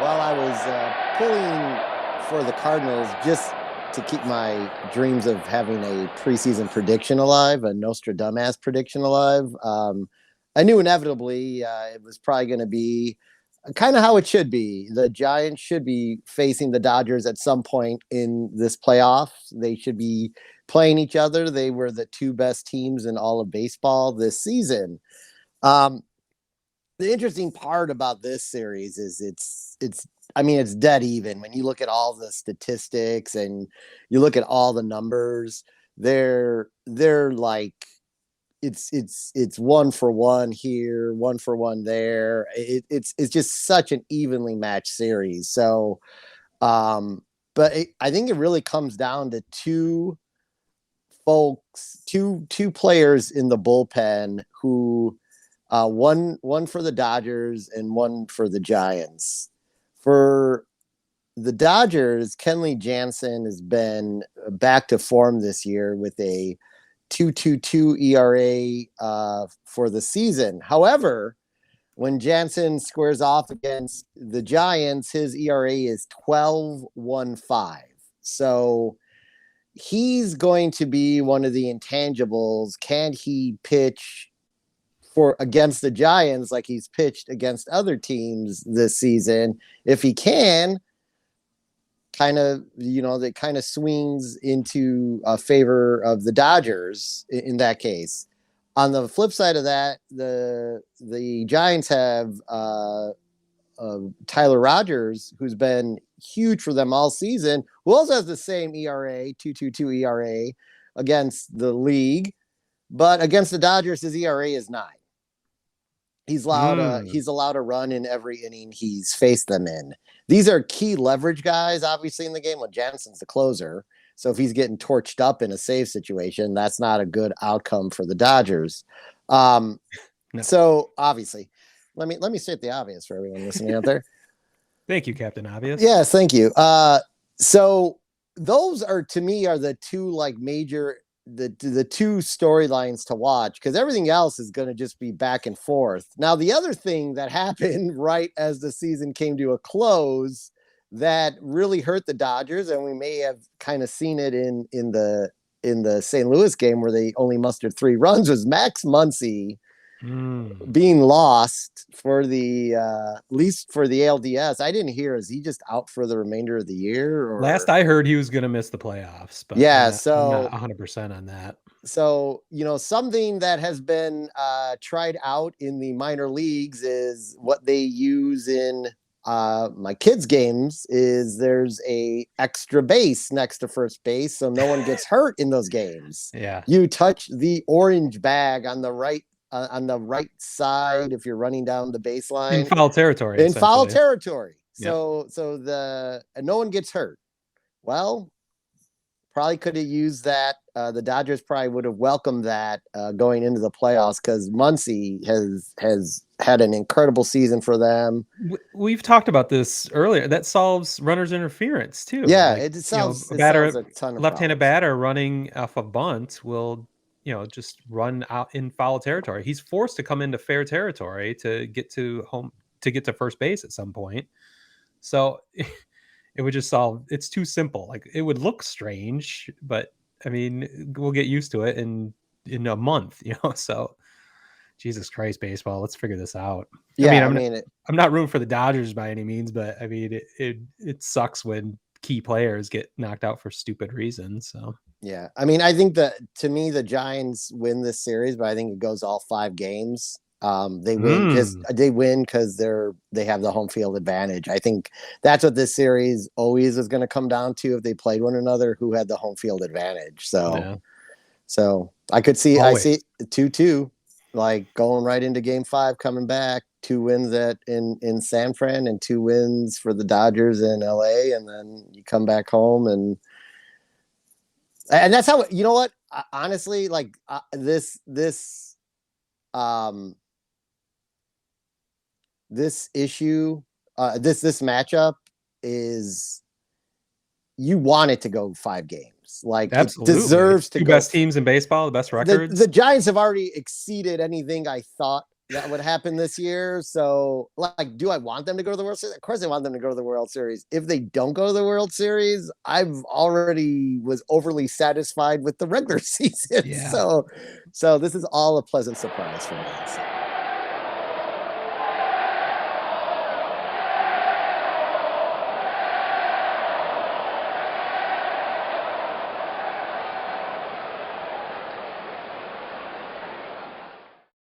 Well, I was pulling for the Cardinals just to keep my dreams of having a preseason prediction alive, a Nostradamus prediction alive. I knew inevitably it was probably going to be kind of how it should be. The Giants should be facing the Dodgers at some point in this playoff. They should be playing each other. They were the two best teams in all of baseball this season. Um, the interesting part about this series is it's dead even when you look at all the statistics and you look at all the numbers. They're like it's 1-for-1 here, 1-for-1 there. It's just such an evenly matched series. So but I think it really comes down to two players in the bullpen who one for the Dodgers and one for the Giants. For the Dodgers, Kenley Jansen has been back to form this year with a 2.22 ERA for the season. However, when Jansen squares off against the Giants, his ERA is 12.15. So he's going to be one of the intangibles. Can he pitch against the Giants like he's pitched against other teams this season? If he can, that kind of swings into a favor of the Dodgers in that case. On the flip side of that, the Giants have Tyler Rogers, who's been huge for them all season, who also has the same ERA, 2.22 ERA against the league, but against the Dodgers, his ERA is 9. He's allowed a run in every inning he's faced them in. These are key leverage guys, obviously, in the game. Well, Jansen's the closer. So if he's getting torched up in a save situation, that's not a good outcome for the Dodgers. No. So obviously, let me state the obvious for everyone listening out there. Thank you, Captain Obvious. Yes, thank you. So those are, to me, are the two major the two storylines to watch, because everything else is going to just be back and forth. Now, the other thing that happened right as the season came to a close that really hurt the Dodgers, and we may have kind of seen it in the St. Louis game where they only mustered 3 runs, was Max Muncy being lost for the least for the LDS. I didn't hear, is he just out for the remainder of the year? Or? Last I heard, he was going to miss the playoffs. But yeah, I'm not 100% on that. So, something that has been tried out in the minor leagues is what they use in my kids' games is there's a extra base next to first base, so no one gets hurt in those games. Yeah, you touch the orange bag on the right side if you're running down the baseline in foul territory. So no one gets hurt. Well, probably could have used that. The Dodgers probably would have welcomed that going into the playoffs, because Muncy has had an incredible season for them. We've talked about this earlier. That solves runners interference too. Yeah, it solves a ton of left-handed batter running off a bunt will just run out in foul territory. He's forced to come into fair territory to get to first base at some point. So it would just solve. It's too simple. Like, it would look strange, but I mean, we'll get used to it in a month, so Jesus Christ, baseball, let's figure this out. Yeah, I'm not rooting for the Dodgers by any means, but I mean, it sucks when key players get knocked out for stupid reasons. So yeah, I mean, I think that, to me, the Giants win this series, but I think it goes all 5 games. They win because they have the home field advantage. I think that's what this series always is going to come down to, if they played one another, who had the home field advantage. So I could see, I see 2-2, like going right into game 5, coming back, 2 wins in San Fran and 2 wins for the Dodgers in LA. And then you come back home and that's how, what, honestly, like this issue, this matchup is, you want it to go 5 games. Like, absolutely. It deserves to go. 2 best teams in baseball, the best records. The Giants have already exceeded anything I thought that would happen this year. So, like, do I want them to go to the World Series? Of course, I want them to go to the World Series. If they don't go to the World Series, I've already was overly satisfied with the regular season. Yeah. So this is all a pleasant surprise for me. So.